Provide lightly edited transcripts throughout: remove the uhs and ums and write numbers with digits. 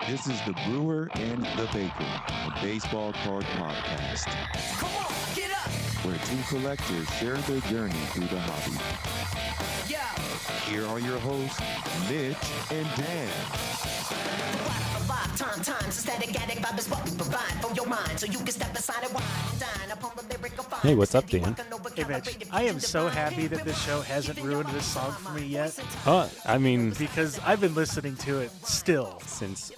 This is the Brewer and the Baker, a baseball card podcast, Come on, get up! where two collectors share their journey through the hobby. Yo! Here are your hosts, Mitch and Dan. Time, static addict vibe is what we provide for your mind, so you can step aside and wine and dine upon the lyrical fire. Hey, what's up, Dan? Hey, Mitch, I am so happy that this show hasn't ruined this song for me yet, I mean, because I've been listening to it still since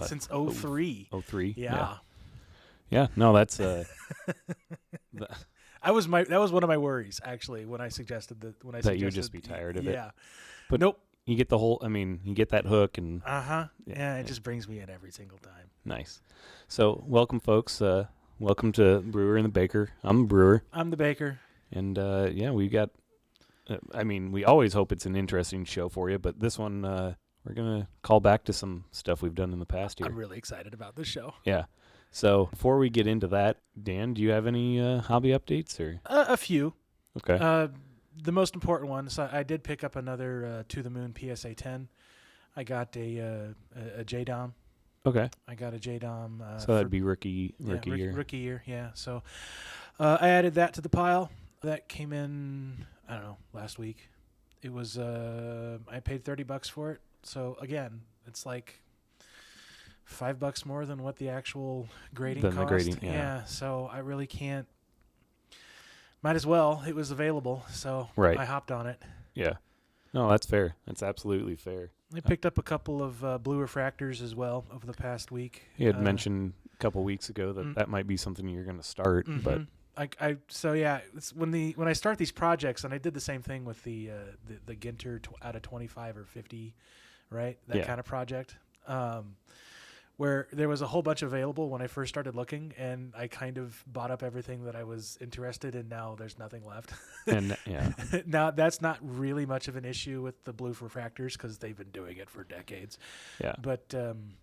since 03. 03? Yeah. Yeah, no, that's That was one of my worries, actually, when I suggested that you would just be tired of it. Yeah. But Nope. you get the whole, you get that hook and Yeah, it just brings me in every single time. nice. So, welcome, folks. Welcome to Brewer and the Baker. I'm the Brewer. I'm the baker. And, we got, we always hope it's an interesting show for you, but this one, we're going to call back to some stuff we've done in the past here. I'm really excited about this show. Yeah. So, before we get into that, Dan, do you have any hobby updates? Or A few. Okay. The most important one, so I did pick up another To the Moon PSA 10. I got a JDOM. Okay. I got a JDOM. So that'd be rookie yeah, year. Rookie year, yeah. So I added that to the pile. That came in, I don't know, last week. It was, I paid $30 for it. So again, it's like $5 more than what the actual grading Than cost. the grading, yeah. So I really can't. Might as well. It was available, so Right. I hopped on it. Yeah. No, that's fair. That's absolutely fair. I picked up a couple of blue refractors as well over the past week. You had mentioned a couple weeks ago that that might be something you're going to start, but So yeah, it's when I start these projects, and I did the same thing with the Ginter out of 25 or 50, right? That Yeah. kind of project, where there was a whole bunch available when I first started looking, and I kind of bought up everything that I was interested in. Now there's nothing left. and yeah, Now that's not really much of an issue with the blue refractors because they've been doing it for decades. yeah, But and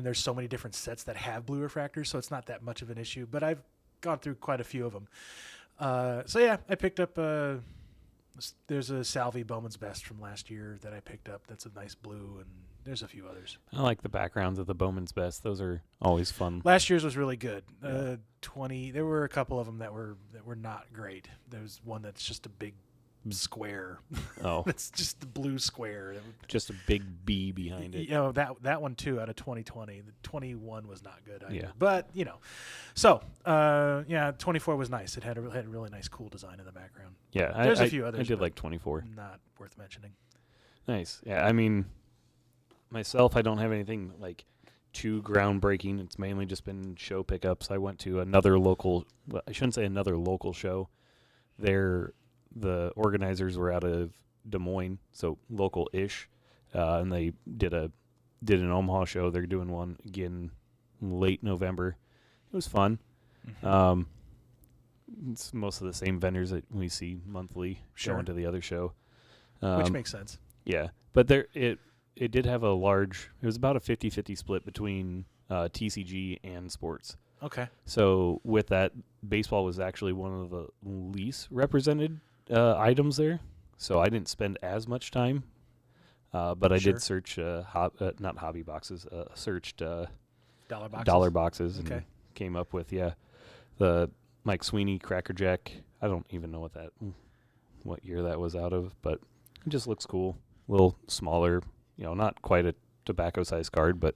there's so many different sets that have blue refractors, so it's not that much of an issue. But I've gone through quite a few of them. So yeah, I picked up. There's a Salvi Bowman's Best from last year that I picked up. That's a nice blue, and there's a few others. I like the backgrounds of the Bowman's Best. Those are always fun. Last year's was really good. Yeah. 20. There were a couple of them that were not great. There's one that's just a big square. Oh, It's just the blue square. just a big B behind it. You know, that one too out of 2020. The 21 was not good either. Yeah. But, so 24 was nice. It had a really nice cool design in the background. Yeah, There's I a few others, I did but like 24. Not worth mentioning. Nice. Yeah, myself, I don't have anything like too groundbreaking. It's mainly just been show pickups. I went to another local. Well, I shouldn't say another local show. The organizers were out of Des Moines, so local-ish, and they did an Omaha show. They're doing one again late November. It was fun. Mm-hmm. It's most of the same vendors that we see monthly Sure. going to the other show, Which makes sense. yeah. But it did have a large. It was about a 50-50 split between TCG and sports. Okay. So with that, baseball was actually one of the least represented items there. So I didn't spend as much time, but I Sure. did search not hobby boxes. Searched Dollar boxes. dollar boxes and Okay. came up with the Mike Sweeney Cracker Jack. I don't even know what year that was out of, but it just looks cool. A little smaller, not quite a tobacco size card, but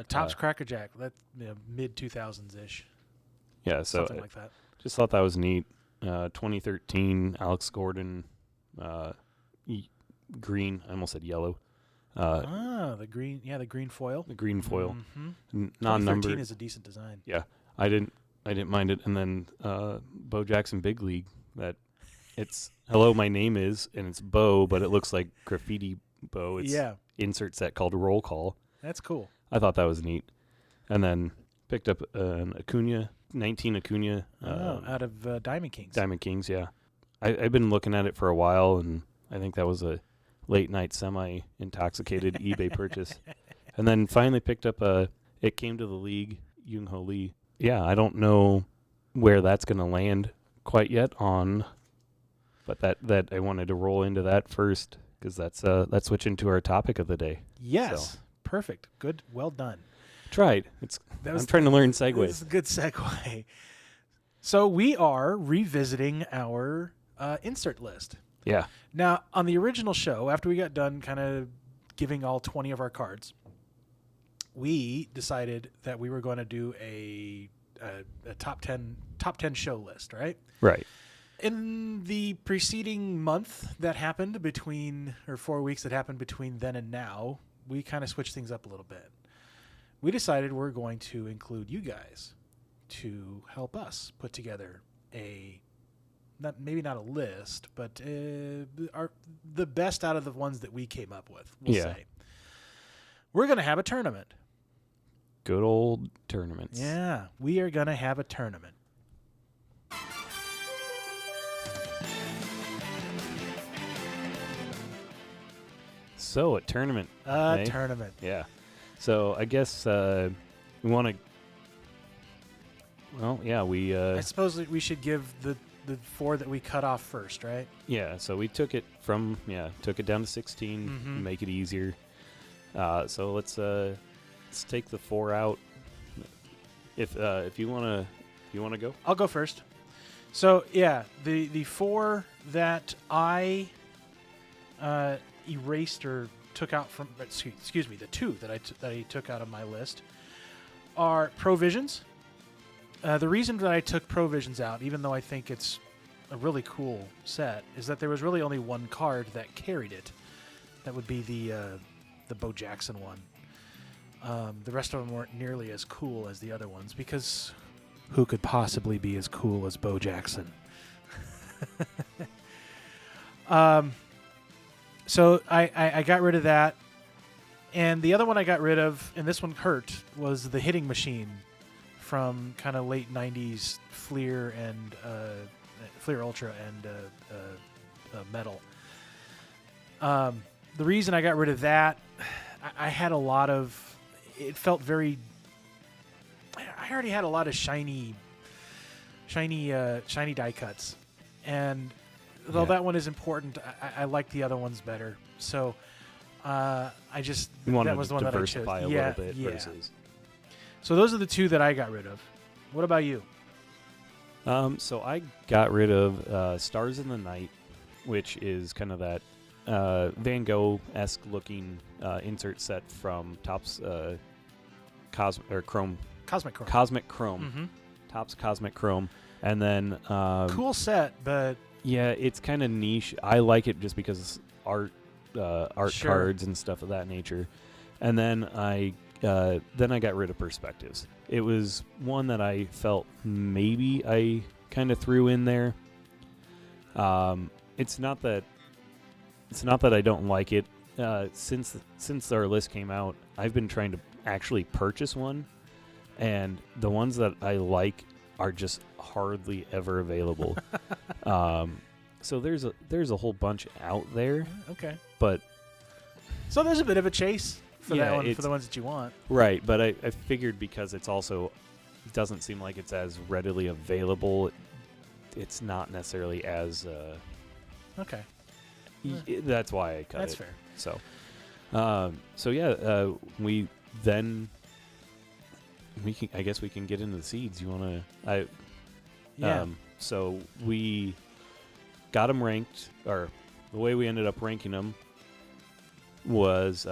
Topps Cracker Jack. That's mid 2000s ish. yeah. So Something like that. just thought that was neat. 2013 Alex Gordon, green. I almost said yellow. The green. Yeah, the green foil. The green foil, Mm-hmm. non-numbered. 2013 is a decent design. Yeah, I didn't mind it. And then Bo Jackson Big League. That it's hello, my name is, and it's Bo, but it looks like graffiti Bo. It's Yeah, insert set called Roll Call. that's cool. I thought that was neat. And then picked up an Acuna, 19 Acuna. Out of Diamond Kings. Diamond Kings, yeah. I've been looking at it for a while, and I think that was a late night semi-intoxicated eBay purchase. And then finally picked up it came to the league, Young Ho Lee. Yeah, I don't know where that's going to land quite yet on But that I wanted to roll into that first because that's switching to our topic of the day. Yes. So. Perfect. Good. Well done. Tried. I'm trying to learn This segues. is a good segue. So we are revisiting our insert list. Yeah. Now, on the original show, after we got done kind of giving all 20 of our cards, we decided that we were going to do a top 10 show list, right? Right. In the preceding month that happened between, or 4 weeks that happened between then and now, we kind of switched things up a little bit. We decided we're going to include you guys to help us put together maybe not a list, but the best out of the ones that we came up with, we'll say. We're going to have a tournament. Good old tournaments. Yeah, we are going to have a tournament. So, a tournament. A tournament. Yeah. So, I guess we want to... Well, yeah, we... I suppose that we should give the 4 that we cut off first, right? Yeah, so we took it down to 16, make it easier. So let's take the 4 out. If you wanna go. I'll go first. So yeah, the 4 that I erased or took out from, excuse me, the 2 that I took out of my list are Provisions. The reason that I took Provisions out, even though I think it's a really cool set, is that there was really only one card that carried it. That would be the Bo Jackson one. The rest of them weren't nearly as cool as the other ones, because who could possibly be as cool as Bo Jackson? So I got rid of that. And the other one I got rid of, and this one hurt, was the Hitting Machine from kind of late 90s Fleer and Fleer Ultra and Metal. The reason I got rid of that, I had a lot of, it felt very, I already had a lot of shiny die cuts, and though that one is important, I like the other ones better. So I just, that was the one that I chose. Diversify a little bit versus. So those are the 2 that I got rid of. What about you? So I got rid of Stars in the Night, which is kind of that Van Gogh-esque looking insert set from Topps Cosmic Chrome. Cosmic Chrome. Topps Cosmic Chrome. And then... cool set, but... Yeah, it's kind of niche. I like it just because it's art Sure. cards and stuff of that nature. And then I got rid of Perspectives. It was one that I felt maybe I kind of threw in there. It's not that I don't like it. Since our list came out, I've been trying to actually purchase one, and the ones that I like are just hardly ever available. So there's a whole bunch out there. Okay. But so there's a bit of a chase for that one, it's, for the ones that you want. Right, but I figured because it's also doesn't seem like it's as readily available, it's not necessarily as okay. That's why I cut That's it. fair. So I guess we can get into the seeds. You want to? Yeah. So we got them ranked, or the way we ended up ranking them was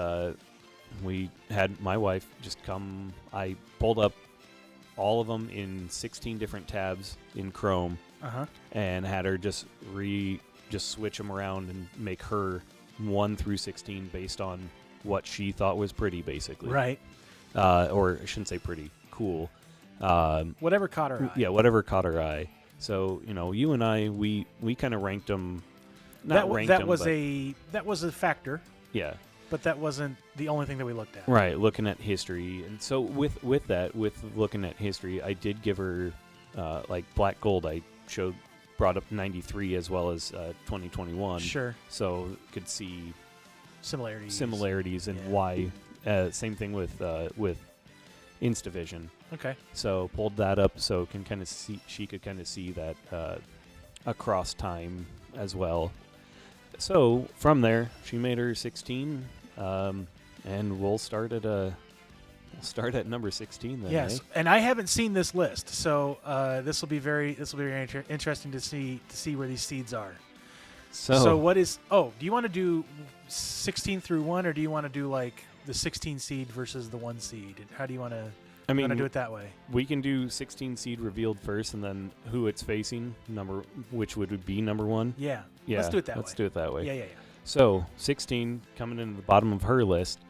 we had my wife just come. I pulled up all of them in 16 different tabs in Chrome, and had her just switch them around and make her 1 through 16 based on what she thought was pretty, basically. Right. Or I shouldn't say pretty, cool. Whatever caught her eye. Yeah, whatever caught her eye. So, you and I, we kind of ranked them. That was a factor. Yeah. But that wasn't the only thing that we looked at. Right, looking at history. And so with looking at history, I did give her, like Black Gold, I brought up 93 as well as 2021. Sure. So could see similarities and yeah. why. Same thing with Instavision. Okay. So pulled that up so she could kind of see that across time as well. So from there, she made her 16, and we'll start at number 16 then. Yes, eh? and I haven't seen this list, so this will be very interesting to see where these seeds are. So what is? Oh, do you want to do 16 through 1, or do you want to do like the 16 seed versus the 1 seed? How do you want to? I mean, want to do it that way? we can do 16 seed revealed first, and then who it's facing, which would be number 1. Yeah. Yeah, Let's do it that way. Let's do it that way. Yeah. So 16 coming in the bottom of her list.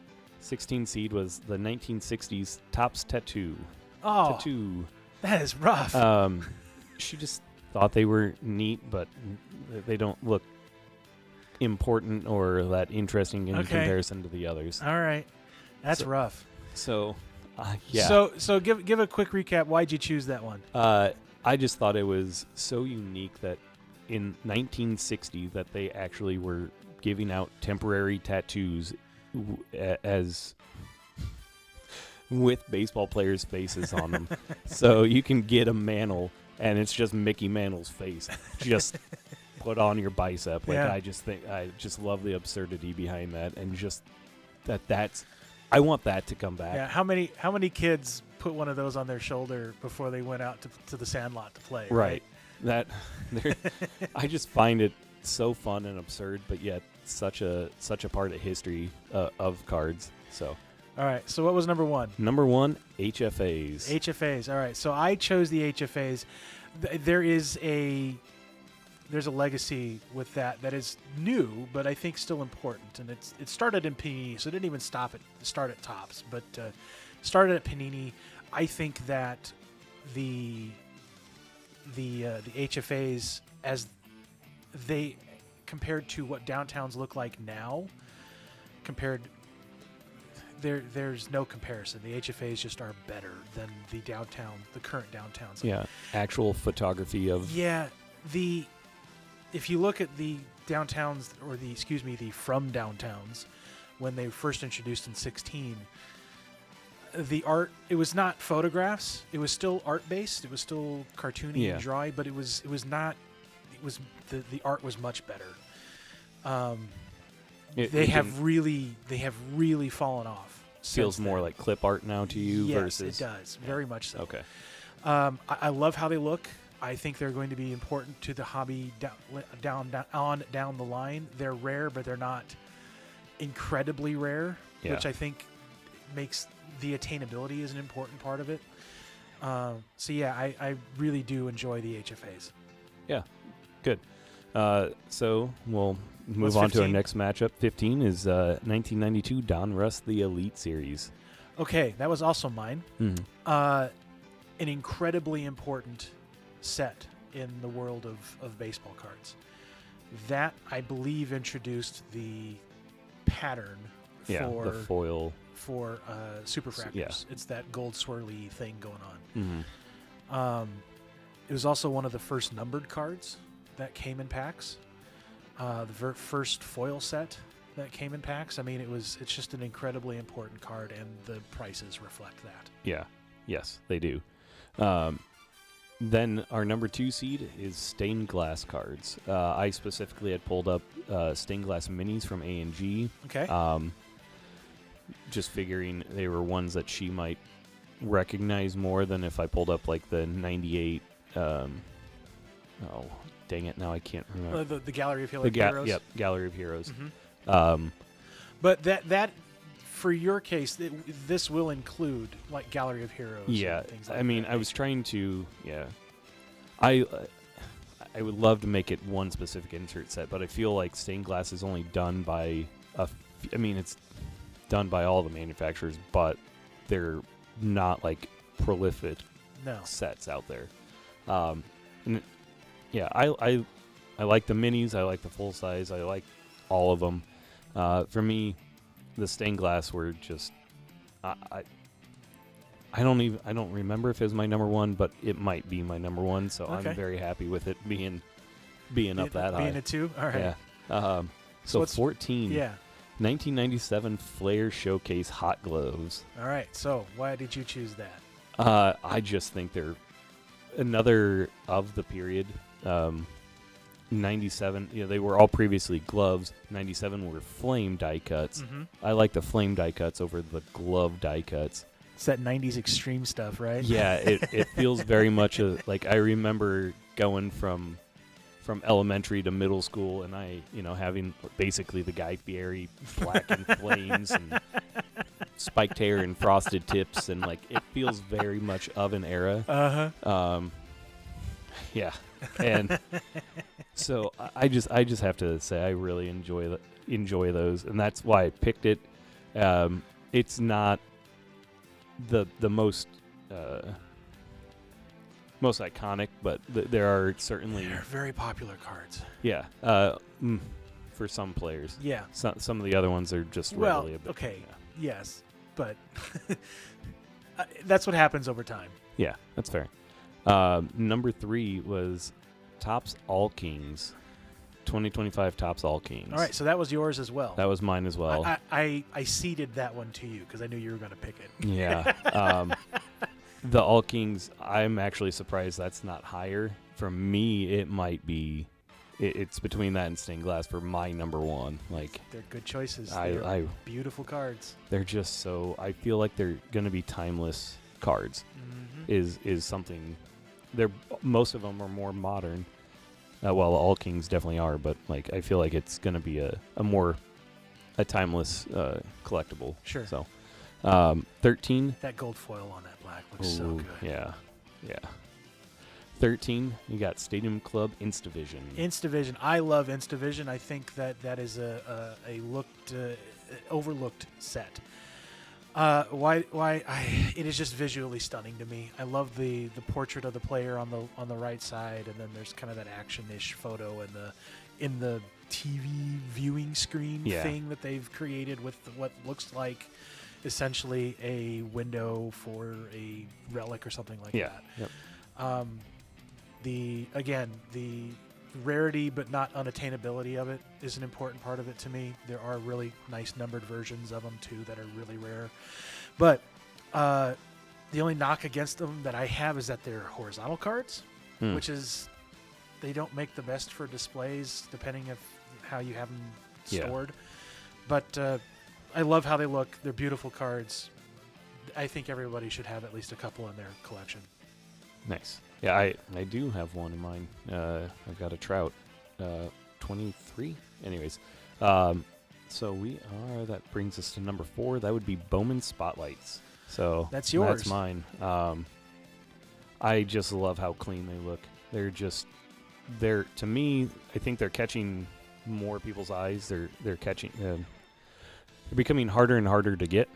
16 seed was the 1960s Topps Tattoo. Oh, Tattoo. that is rough. She just thought they were neat, but they don't look important or that interesting in Okay. comparison to the others. All right, that's so- rough. So, yeah. So give a quick recap. Why'd you choose that one? I just thought it was so unique that in 1960 that they actually were giving out temporary tattoos as with baseball players' faces on them. So you can get a Mantle and it's just Mickey Mantle's face just put on your bicep. Like, Yeah. I just love the absurdity behind that, and just that's I want that to come back. Yeah. How many kids put one of those on their shoulder before they went out to the sandlot to play? Right. I just find it so fun and absurd, but yet such a part of history of cards. So All right. So what was number 1? number 1, HFAs. HFAs. All right. So I chose the HFAs. There's a legacy with that is new, but I think still important. And it started in Panini, so it didn't even start at Topps, but started at Panini. I think that the HFAs, as they compared to what downtowns look like now, there's no comparison. The HFAs just are better than the current downtowns. Yeah, actual photography of If you look at the downtowns, or the from downtowns, when they first introduced in 16, the art, it was not photographs. It was still art based. It was still cartoony Yeah. and dry, but the art was much better. They have really fallen off. feels since more then. like clip art now to you Yes, versus it does. Very much so. Okay. I love how they look. I think they're going to be important to the hobby down the line. They're rare, but they're not incredibly rare, Yeah. which I think makes the attainability is an important part of it. So yeah, I really do enjoy the HFAs. Yeah, good. So we'll move What's on to our 15? next matchup. 15 is 1992 Don Russ the Elite Series. Okay, that was also mine. Mhm. An incredibly important set in the world of baseball cards. That, I believe, introduced the pattern Yeah, for the foil. superfractors. Yeah. It's that gold swirly thing going Mhm. on. It was also one of the first numbered cards that came in packs. The first foil set that came in packs. I mean, it's just an incredibly important card, and the prices reflect that. Yeah. Yes, they do. Then our number 2 seed is stained glass cards. I specifically had pulled up stained glass minis from A&G. Okay. Just figuring they were ones that she might recognize more than if I pulled up like the 98. Oh, dang it! Now I can't remember. The Gallery of Heroes. Yep, Gallery of Heroes. Mhm. But that for your case, this will include like Gallery of Heroes. Yeah, and things like I mean, that. I was trying to. Yeah, I would love to make it one specific insert set, but I feel like stained glass is only done by I mean, it's done by all the manufacturers, but they're not like prolific No. sets out there. And yeah, I like the minis. I like the full size. I like all of them. For me, the stained glass were just I don't remember if it was my number 1, but it might be my number 1. So Okay. I'm very happy with it being up that high. Being a 2? All right. Yeah. So what's- 14. Yeah. 1997 Flair Showcase Hot Gloves. All right. So why did you choose that? I just think they're another of the period. 97, they were all previously gloves. 97 were flame die cuts. Mm-hmm. I like the flame die cuts over the glove die cuts. It's that 90s extreme stuff, right? Yeah, it feels very much like I remember going from elementary to middle school, and I, having basically the Guy Fieri black and flames and spiked hair and frosted tips, and like it feels very much of an era. Uh-huh. Yeah, and so I just have to say I really enjoy those, and that's why I picked it. It's not the most most iconic, but there are certainly They're very popular cards. yeah for some players. Yeah. Some of the other ones are just Well, readily a bit. okay, yes, but that's what happens over time. Yeah, that's fair. Number 3 was Topps All Kings, 2025 Topps All Kings. All right, so that was yours as well. That was mine as well. I ceded that one to you because I knew you were going to pick it. Yeah. The All Kings, I'm actually surprised that's not higher. For me, it might be. It's between that and Stained Glass for my number 1. Like, They're good choices. I- They're I- beautiful cards. they're just so. I feel like they're going to be timeless cards. Mm-hmm. Is something. Most of them are more modern. Well, All Kings definitely are, but like I feel like it's going to be a timeless collectible. Sure. So, 13. That gold foil on that black looks so Ooh, good. Yeah. 13. You got Stadium Club Instavision. Instavision. I love Instavision. I think that is a overlooked set. It is just visually stunning to me. I love the portrait of the player on the right side, and then there's kind of that action-ish photo in the TV viewing screen Yeah. thing that they've created with what looks like essentially a window for a relic or something like Yeah. that. Yep. The rarity but not unattainability of it is an important part of it to me. There are really nice numbered versions of them too that are really rare, but the only knock against them that I have is that they're horizontal cards, which is they don't make the best for displays depending on how you have them Yeah. stored. But I love how they look. They're beautiful cards. I think everybody should have at least a couple in their collection. Nice. Yeah, I do have one in mind. I've got a Trout, 23. Anyways, so that brings us to number 4. That would be Bowman Spotlights. So That's yours. That's mine. I just love how clean they look. They're to me. I think they're catching more people's eyes. They're catching. They're becoming harder and harder to get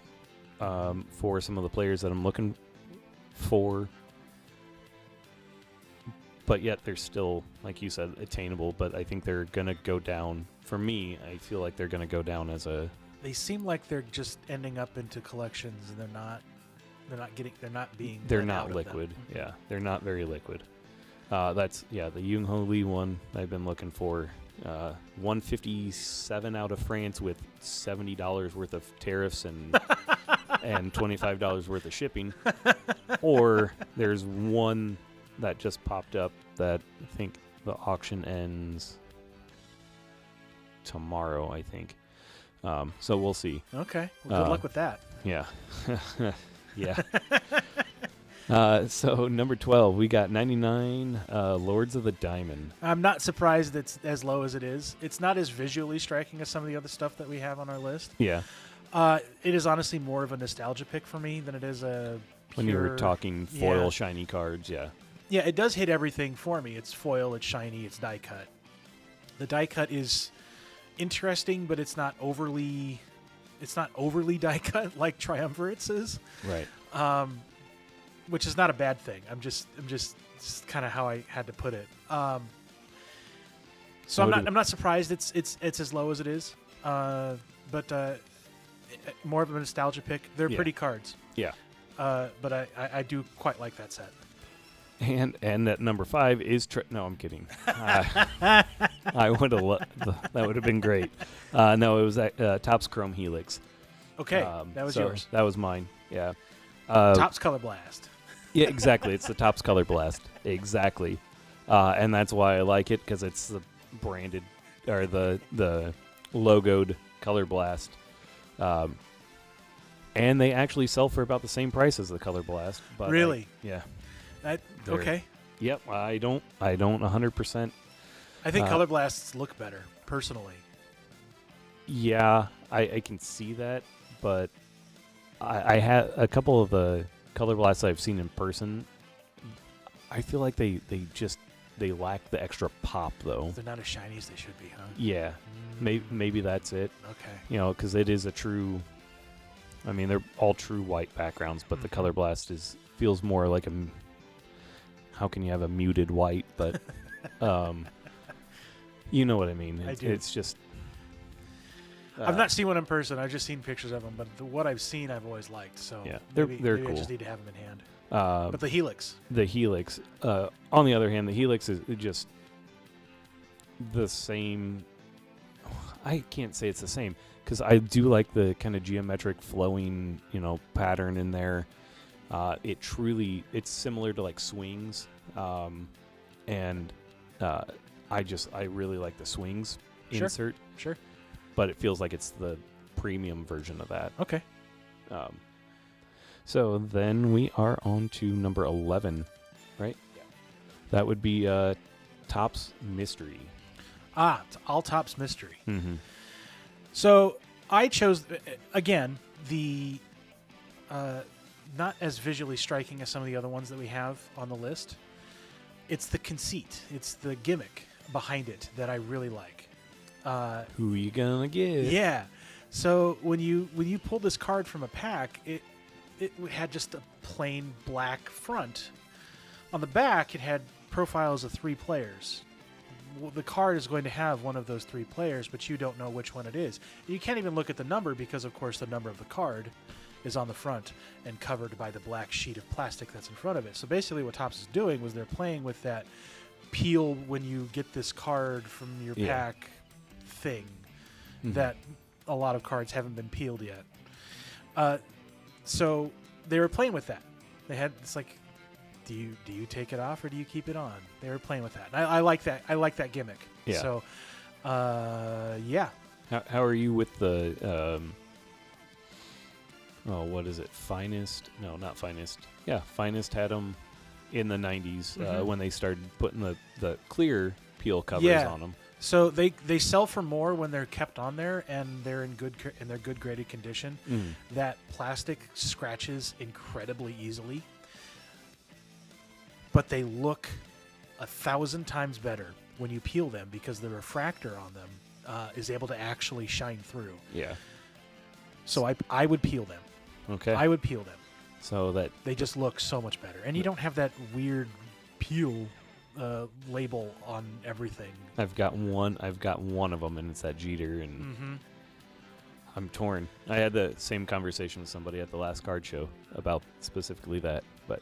for some of the players that I'm looking for. But yet they're still, like you said, attainable. But I think they're going to go down. For me, I feel like they're going to go down as a... They seem like they're just ending up into collections, and they're not being... They're let out not of liquid. them. Yeah, they're not very liquid. That's, the Young Ho Lee one I've been looking for. 157 out of France with $70 worth of tariffs and and $25 worth of shipping. Or there's one that just popped up that I think the auction ends tomorrow, I think. So we'll see. Okay. Well, good luck with that. Yeah. Yeah. So number 12, we got 99 Lords of the Diamond. I'm not surprised it's as low as it is. It's not as visually striking as some of the other stuff that we have on our list. Yeah. It is honestly more of a nostalgia pick for me than it is a When you were pure- talking foil Yeah. shiny cards, yeah. Yeah, it does hit everything for me. It's foil, it's shiny, it's die cut. The die cut is interesting, but it's not overly die cut like Triumvirates is. Right. Which is not a bad thing. I'm just kind of how I had to put it. So I'm not surprised it's as low as it is. But more of a nostalgia pick. They're Yeah. pretty cards. Yeah. But I do quite like that set. And at number 5 is no, I'm kidding. I would have that would have been great. No, it was that Topps Chrome Helix. Okay, that was yours. That was mine. Yeah. Topps Color Blast. Yeah, exactly. It's the Topps Color Blast. Exactly. And that's why I like it, because it's branded or the logoed Color Blast, and they actually sell for about the same price as the Color Blast. But Really? yeah. That, They're- okay. Yep. I don't 100%. I think Uh, Color Blasts look better, personally. Yeah, I can see that, but I had a couple of the Color Blasts I've seen in person. I feel like they lack the extra pop though. They're not as shiny as they should be, huh? Yeah, maybe that's it. Okay. You know, because it is a true. I mean, they're all true white backgrounds, but the Color Blast feels more like how can you have a muted white? But, you know what I mean. I do. It's just. I've not seen one in person. I've just seen pictures of them, but what I've seen, I've always liked. So Yeah, they're maybe I cool. just need to have them in hand. But But the Helix, the Helix. On the other hand, the Helix is just the same. I can't say it's the same because I do like the kind of geometric flowing, pattern in there. It's similar to like swings, and I really like the swings Sure. insert, sure. but it feels like it's the premium version of that. Okay. So then we are on to number 11, right? Yeah. That would be Topps Mystery. It's All Topps Mystery. Mm-hmm. So I chose, again, the not as visually striking as some of the other ones that we have on the list. It's the conceit. It's the gimmick behind it that I really like. Who you gonna get? Yeah. So when you pulled this card from a pack, it had just a plain black front. On the back, it had profiles of 3 players. The card is going to have one of those 3 players, but you don't know which one it is. You can't even look at the number because, of course, the number of the card is on the front and covered by the black sheet of plastic that's in front of it. So basically what Topps is doing was they're playing with that peel when you get this card from your Yeah. pack thing Mhm. that a lot of cards haven't been peeled yet. So they were playing with that. They had it's like, do you take it off or do you keep it on? They were playing with that. And I like that. I like that gimmick. Yeah. So, yeah. How are you with the what is it? Finest? No, not Finest. Yeah, Finest had them in the 90s Mhm. when they started putting the clear peel covers Yeah. on them. So they sell for more when they're kept on there and they're in good graded condition. That plastic scratches incredibly easily, but they look 1,000 times better when you peel them because the refractor on them is able to actually shine through. Yeah. So I would peel them. Okay. I would peel them. So that They just look so much better, and you don't have that weird peel label on everything. I've got one of them, and it's that Jeter, and Mm-hmm. I'm torn. I had the same conversation with somebody at the last card show about specifically that. But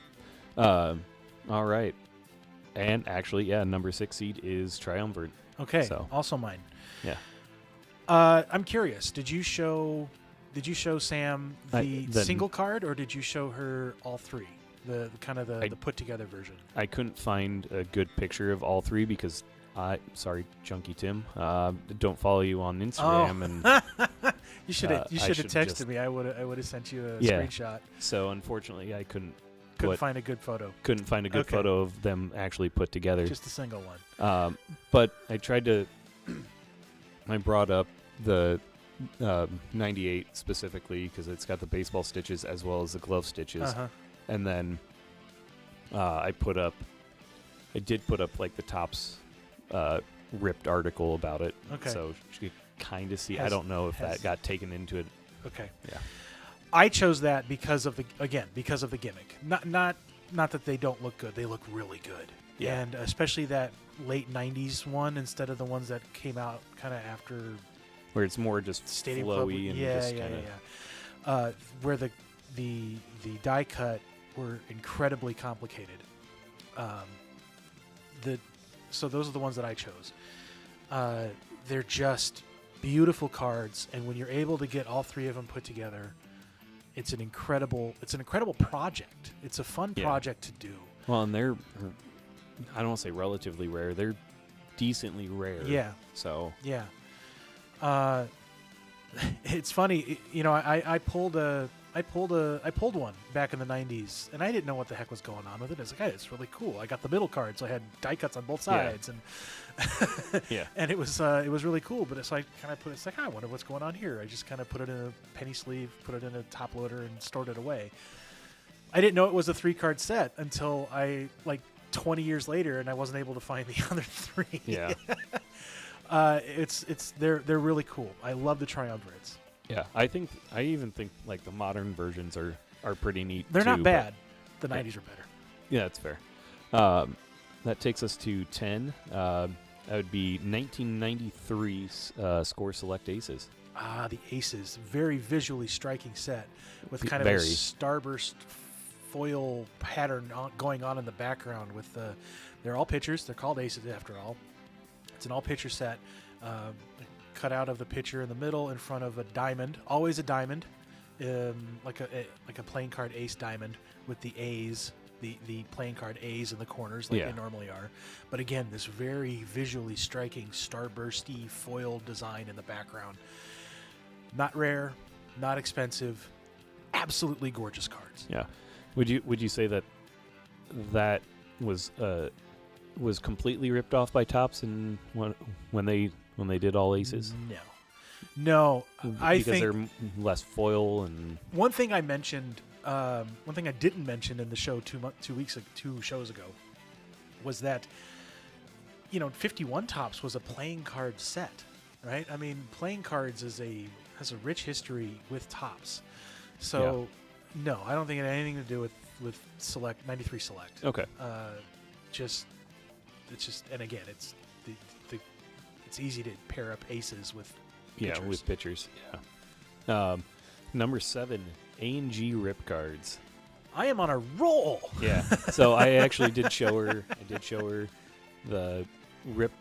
all right, and actually, yeah, number 6 seed is Triumvirate. Okay, So. also mine. Yeah. I'm curious. Did you show Sam the single card, or did you show her all 3? The kind of the put together version. I couldn't find a good picture of all 3 because Chunky Tim, don't follow you on Instagram, and You should have I should texted just- me. I would have sent you a Yeah. screenshot. so unfortunately I couldn't Find a good photo. find a good Okay. photo of them actually put together. Just a single one. But I tried to. I brought up the 98 specifically because it's got the baseball stitches as well as the glove stitches, Uh-huh. and then I did put up like the Topps ripped article about it, Okay. so you could kind of see. I Has- don't know if has- that got taken into it. Okay. Yeah. I chose that because of the gimmick. Not that they don't look good. They look really good. Yeah. And especially that late 90s one instead of the ones that came out kind of after Where it's more just Stadium flowy Club. and Yeah, just yeah, kind of. yeah. Where the die cut were incredibly complicated. So those are the ones that I chose. They're just beautiful cards, and when you're able to get all 3 of them put together, it's an incredible project. It's a fun Yeah. project to do. Well, and they're, I don't want to say relatively rare. They're decently rare. Yeah. So Yeah. It's funny, I pulled one back in the 90s, and I didn't know what the heck was going on with it. I was like, hey, it's really cool. I got the middle card, so I had die cuts on both sides, and yeah. and it was really cool. But it's like kind of put it's like, I wonder what's going on here. I just kind of put it in a penny sleeve, put it in a top loader, and stored it away. I didn't know it was a 3-card set until 20 years later, and I wasn't able to find the other 3. Yeah. They're really cool. I love the triumvirates. Yeah. I even think like the modern versions are pretty neat. They're too, not but- bad. The 90s are better. Yeah, that's fair. That takes us to 10. That would be 1993's Score Select Aces. Ah, the Aces. Very visually striking set with kind of Very. a starburst foil pattern going on in the background. They're all pitchers. They're called Aces after all. It's an all-pitcher set. Cut out of the pitcher in the middle in front of a diamond. Always a diamond. Like a playing card ace diamond with the A's. The playing card A's in the corners like Yeah. they normally are. But again, this very visually striking starbursty foil design in the background. Not rare, not expensive, absolutely gorgeous cards. Yeah. Would you say that was completely ripped off by Topps and when they did all aces? No. I Because think they're less foil and one thing I mentioned, one thing I didn't mention in the show 2 shows ago, was that 51 Topps was a playing card set, right? I mean, playing cards has a rich history with Topps, so no, I don't think it had anything to do with Select 93 Select. okay. And again, it's it's easy to pair up aces with Yeah, pitchers. with pitchers. Yeah. Number 7, A&G rip cards. I am on a roll. Yeah. So I actually did show her. The rip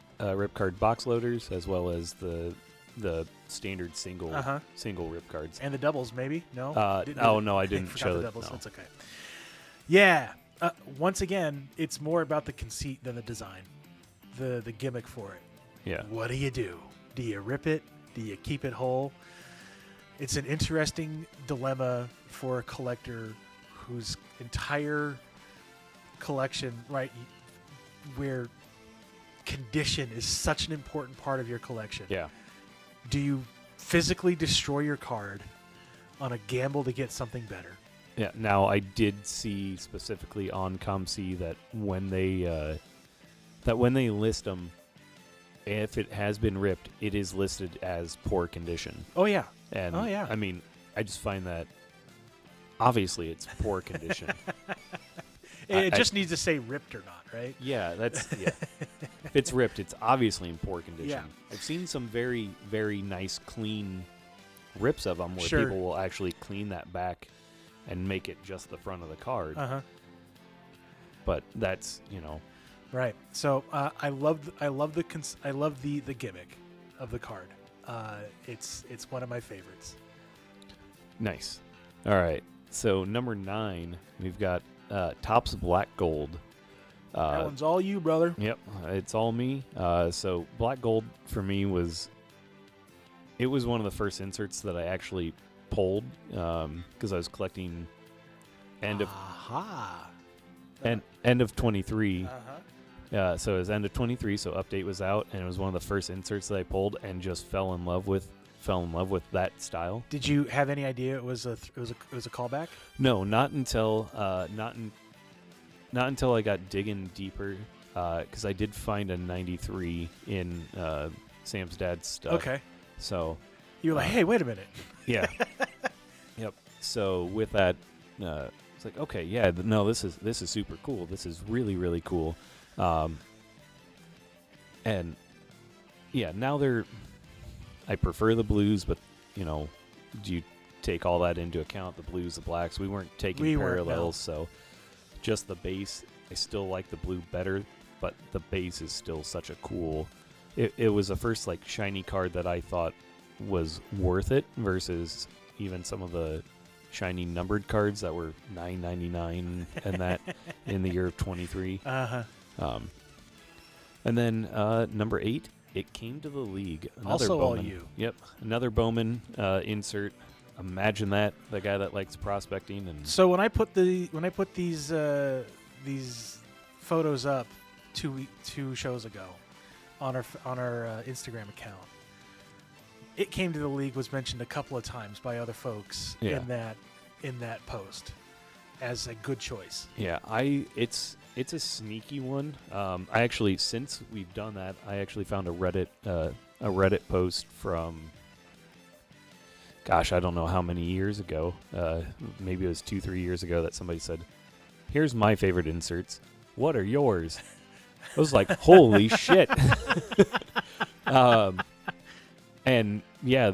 card box loaders as well as the standard single rip cards. And the doubles, maybe? No? No, I didn't forgot show the it. doubles. No. That's okay. Yeah. Once again, it's more about the conceit than the design, the gimmick for it. Yeah. What do you do? Do you rip it? Do you keep it whole? It's an interesting dilemma for a collector whose entire collection, right, where condition is such an important part of your collection. Yeah. Do you physically destroy your card on a gamble to get something better? Yeah. Now I did see specifically on ComC that when they list them, if it has been ripped, it is listed as poor condition. Oh, yeah. And Oh, yeah. I mean, I just find that obviously it's poor condition. It just needs to say ripped or not, right? Yeah, that's yeah. If it's ripped, it's obviously in poor condition. Yeah. I've seen some very, very nice, clean rips of them where Sure. people will actually clean that back and make it just the front of the card. But that's Right. So I love the gimmick of the card. It's one of my favorites. nice. All right. So number 9, we've got Topps Black Gold. That one's all you, brother. Yep, it's all me. So Black Gold for me was one of the first inserts that I actually pulled because I was collecting end of 23. So it was end of 23. So Update was out, and it was one of the first inserts that I pulled, and just fell in love with that style. Did you have any idea it was a callback? No, not until not until I got digging deeper, because I did find a 93 in Sam's dad's stuff. Okay. So You were like, hey, wait a minute. yeah, yep. So with that, it's like, okay, yeah, no, this is super cool. This is really, really cool. And yeah, now I prefer the blues, but do you take all that into account? The blues, the blacks, we weren't taking We weren't, parallels, so just the base. I still like the blue better, but the base is still such a cool. It was the first like shiny card that I thought was worth it versus even some of the shiny numbered cards that were $9.99 and that in the year of 23. And then number 8, it came to the league. Another Also all Bowman. you. Yep, another Bowman insert. Imagine that, the guy that likes prospecting and So when I put these photos up 2 shows ago on our Instagram account, it came to the league was mentioned a couple of times by other folks Yeah. in that post as a good choice. yeah, it's a sneaky one. I actually, since we've done that, I actually found a Reddit post from, gosh, I don't know how many years ago. Maybe it was 2-3 years ago that somebody said, "Here's my favorite inserts. What are yours?" I was like, "Holy shit!" And yeah,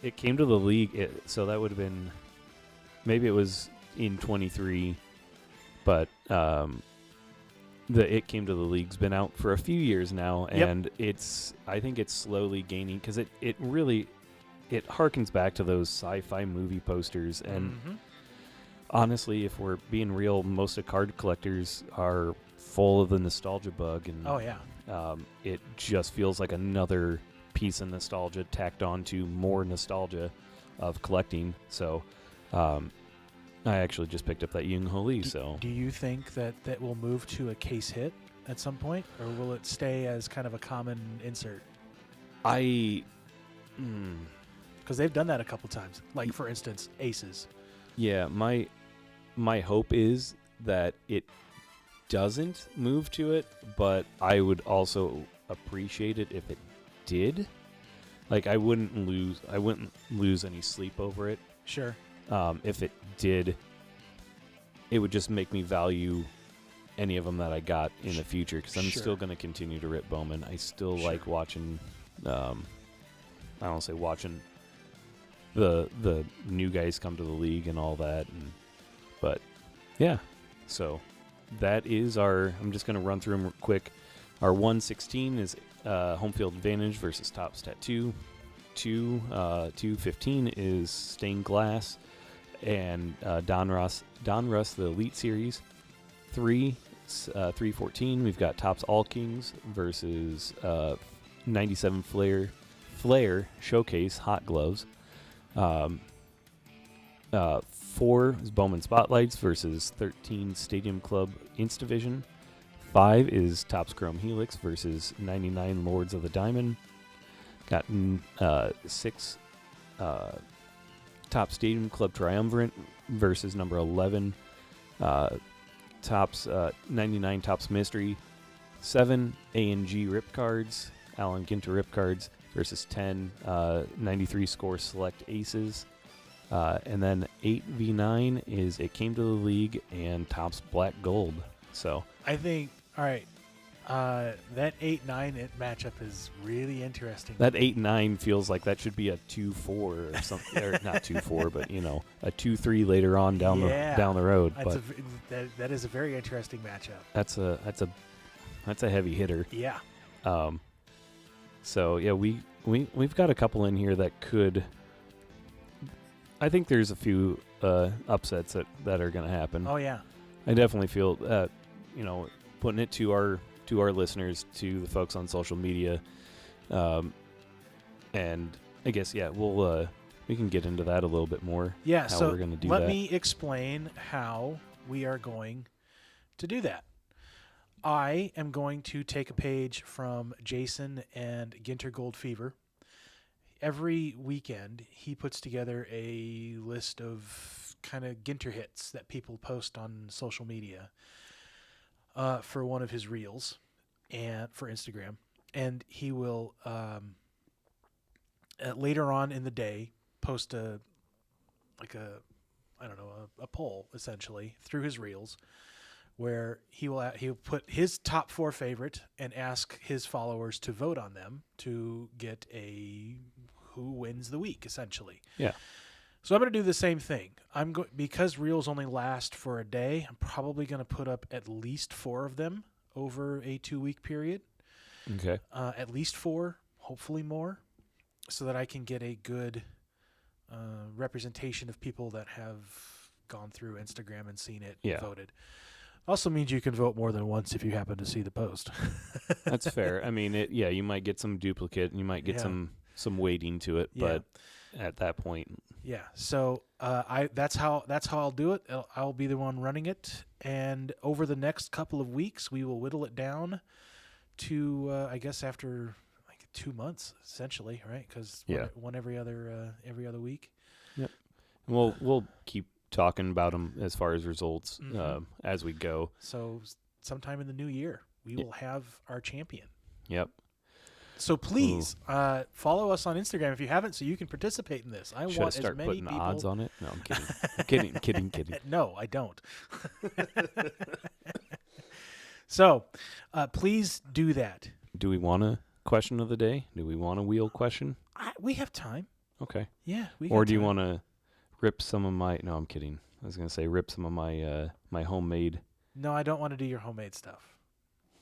it came to the league. So that would have been, maybe it was in 23, but it came to the league's been out for a few years now, Yep. and I think it's slowly gaining because it really harkens back to those sci-fi movie posters. And Mhm. honestly, if we're being real, most of card collectors are full of the nostalgia bug, and Oh yeah. it just feels like another piece of nostalgia tacked on to more nostalgia of collecting. So I actually just picked up that Yung Ho Lee. So Do you think that will move to a case hit at some point, or will it stay as kind of a common insert? Because they've done that a couple times. Like for instance, Aces. yeah, my hope is that it doesn't move to it, but I would also appreciate it if it did. Like I wouldn't lose any sleep over it. Sure. If it did, it would just make me value any of them that I got in the future, because I'm Sure. still going to continue to rip Bowman. I still Sure. like watching, I don't say watching the new guys come to the league and all that. But yeah, so that is I'm just going to run through them quick. Our 116 is Home Field Advantage versus Topps Tattoo. 215 is Stained Glass and Don Russ the Elite Series. 314 we've got Topps All Kings versus 97 Flair Showcase Hot Gloves. 4 is Bowman Spotlights versus 13 Stadium Club Instavision. 5 is Topps Chrome Helix versus 99 Lords of the Diamond. Got 6 Topps Stadium Club Triumvirate versus number 11 Topps 99 Topps Mystery. 7 A&G Rip Cards, Alan Ginter Rip Cards versus 10 93 Score Select Aces. And then 8v9 is It Came to the League and Topps Black Gold. So I think, all right, that 8-9 matchup is really interesting. that 8-9 feels like that should be a 2-4 or something, or not 2-4, but a 2-3 later on down the road. That's But that is a very interesting matchup. that's a heavy hitter. Yeah. So yeah, we've got a couple in here that could. I think there's a few upsets that are going to happen. Oh yeah. I definitely feel that, putting it to our listeners, to the folks on social media, and I guess we can get into that a little bit more. Yeah. how So we're going to do let that. me explain how we are going to do that. I am going to take a page from Jason and Ginter Gold Fever. Every weekend, he puts together a list of kind of Ginter hits that people post on social media for one of his reels and for Instagram. And he will later on in the day post a poll essentially through his reels, where he'll put his top 4 favorite and ask his followers to vote on them to get a who wins the week essentially. Yeah. So I'm going to do the same thing. Because reels only last for a day, I'm probably going to put up at least 4 of them over a 2-week period. Okay. At least 4, hopefully more, so that I can get a good representation of people that have gone through Instagram and seen it Yeah. voted. Also means you can vote more than once if you happen to see the post. That's fair. I mean, you might get some duplicate and you might get Yeah. some weighting to it, Yeah. but at that point, Yeah. So that's how I'll do it. I'll be the one running it, and over the next couple of weeks, we will whittle it down to I guess after like 2 months, essentially, right? Because Yeah. one every other week. and we'll keep talking about them as far as results Mhm. as we go. So sometime in the new year, we will have our champion. Yep. So please follow us on Instagram if you haven't, so you can participate in this. I Should I want as start many putting people. odds on it? No, I'm kidding. kidding. No, I don't. So, please do that. Do we want a question of the day? Do we want a wheel question? We have time. Okay. Yeah, we. Or got do you time. want to rip some of my? No, I'm kidding. I was gonna say rip some of my my homemade. No, I don't want to do your homemade stuff.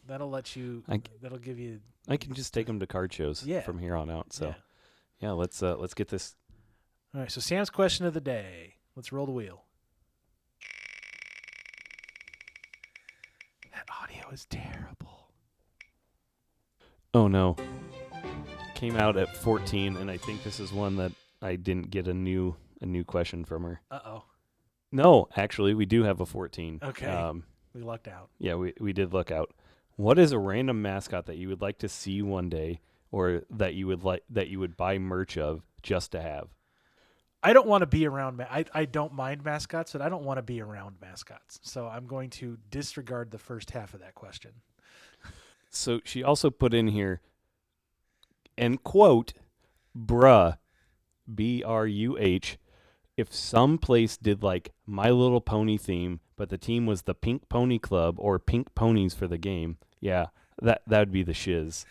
That'll let you. That'll give you. I can just take them to card shows Yeah. from here on out. So Yeah. yeah, let's get this. All right. So Sam's question of the day. Let's roll the wheel. That audio is terrible. Oh no. Came out at 14, and I think this is one that I didn't get a new question from her. Uh-oh. No, actually, we do have a 14. Okay. We lucked out. Yeah, we did look out. What is a random mascot that you would like to see one day, or that you would buy merch of just to have? I don't want to be around. I don't mind mascots, but I don't want to be around mascots. So I'm going to disregard the first half of that question. So she also put in here, and quote, bruh, BRUH, if some place did like My Little Pony theme, but the team was the Pink Pony Club or Pink Ponies for the game, yeah, that would be the shiz.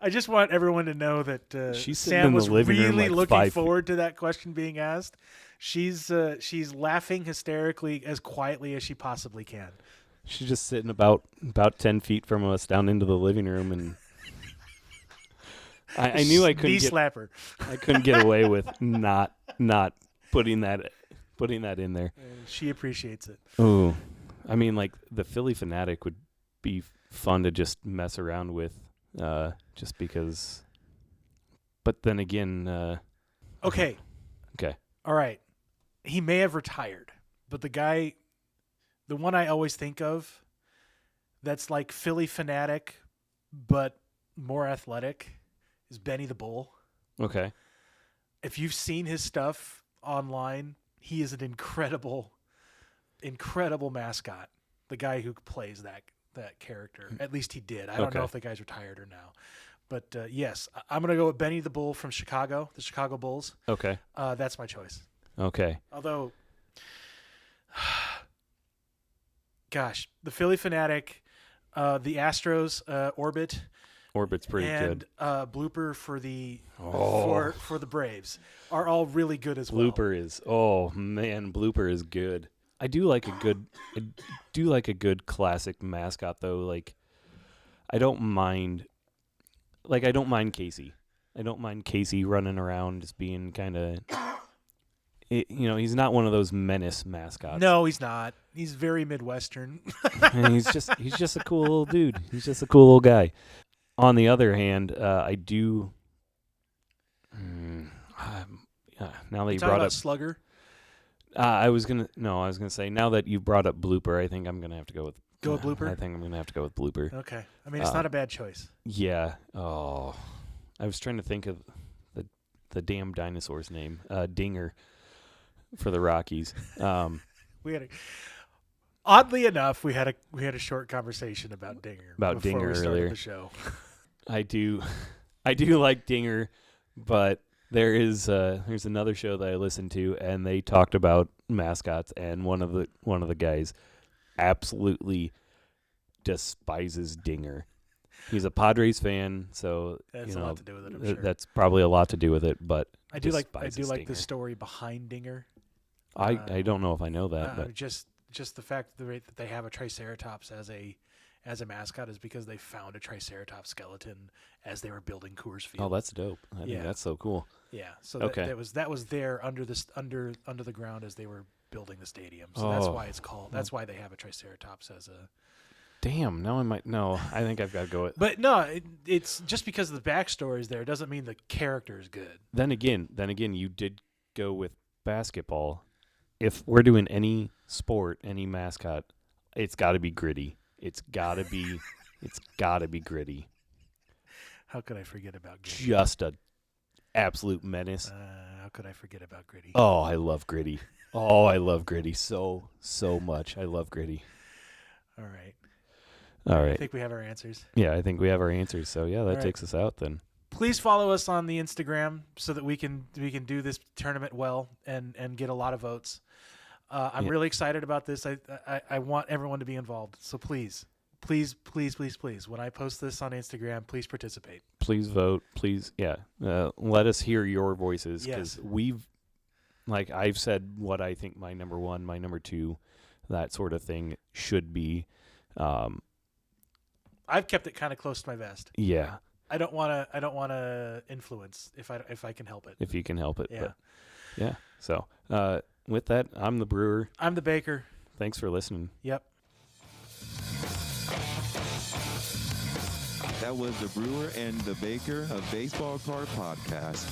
I just want everyone to know that She's sitting Sam in the was living room, really like, looking 5 feet. forward to that question being asked. She's laughing hysterically as quietly as she possibly can. She's just sitting about 10 feet from us down into the living room, and I knew I couldn't Knee get slapper. I couldn't get away with not putting that in there. She appreciates it. Oh, I mean, like the Philly Fanatic would be fun to just mess around with, just because. But then again, Okay. okay, All right. He may have retired, but the one I always think of that's like Philly Fanatic, but more athletic, is Benny the Bull. okay, If you've seen his stuff online, he is an incredible mascot. The guy who plays that character. At least he did. I don't Okay. know if the guy's retired or now. But yes, I'm going to go with Benny the Bull from Chicago, the Chicago Bulls. okay, That's my choice. okay. Although, gosh, the Philly Fanatic, the Astros Orbit, Orbit's pretty and good. Blooper for the Oh. for the Braves are all really good as well. Blooper is Blooper is good. I do like a good classic mascot though. Like I don't mind Casey. I don't mind Casey running around just being kind of he's not one of those menace mascots. No, he's not. He's very Midwestern. And he's just a cool little dude. He's just a cool little guy. On the other hand, I do now that you Talking brought about up Slugger. I was gonna say now that you brought up Blooper, I think I'm gonna have to go with Blooper? I think I'm gonna have to go with Blooper. Okay. I mean, it's not a bad choice. Yeah. Oh, I was trying to think of the damn dinosaur's name, Dinger, for the Rockies. Oddly enough, we had a short conversation about Dinger About before Dinger we started earlier. the show. I do like Dinger, but there's another show that I listened to, and they talked about mascots, and one of the guys absolutely despises Dinger. He's a Padres fan, so That's a lot to do with it, I'm sure. that's probably a lot to do with it. But I do like despises the Dinger. story behind Dinger. I don't know if I know that, but just the fact that they have a Triceratops as a mascot is because they found a Triceratops skeleton as they were building Coors Field. oh, that's dope. I think Yeah. that's so cool. Yeah, so Okay. that was there under the ground as they were building the stadium. So that's Oh. why it's called. That's why they have a Triceratops as a. Damn. Now I might. No, I think I've got to go with. But no, it's just because of the backstories there doesn't mean the character is good. Then again, you did go with basketball. If we're doing any sport, any mascot, it's got to be Gritty. It's got to be. It's got to be Gritty. How could I forget about Gritty? Just a absolute menace. How could I forget about Gritty? Oh, I love Gritty. Oh, I love Gritty so much. I love Gritty. All right. All I right. think we have our answers. Yeah, I think we have our answers. So yeah, that right. takes us out then. Please follow us on the Instagram so that we can do this tournament well and get a lot of votes. I'm really excited about this. I want everyone to be involved. So please, when I post this on Instagram, please participate. Please vote. Please, yeah. Let us hear your voices because Yes. I've said what I think my number one, my number two, that sort of thing should be. I've kept it kind of close to my vest. Yeah, I don't want to influence if I can help it. if you can help it. Yeah. But yeah. So with that, I'm the brewer. I'm the baker. Thanks for listening. Yep. That was the Brewer and the Baker of Baseball Card Podcast.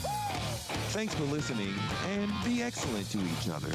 Thanks for listening and be excellent to each other.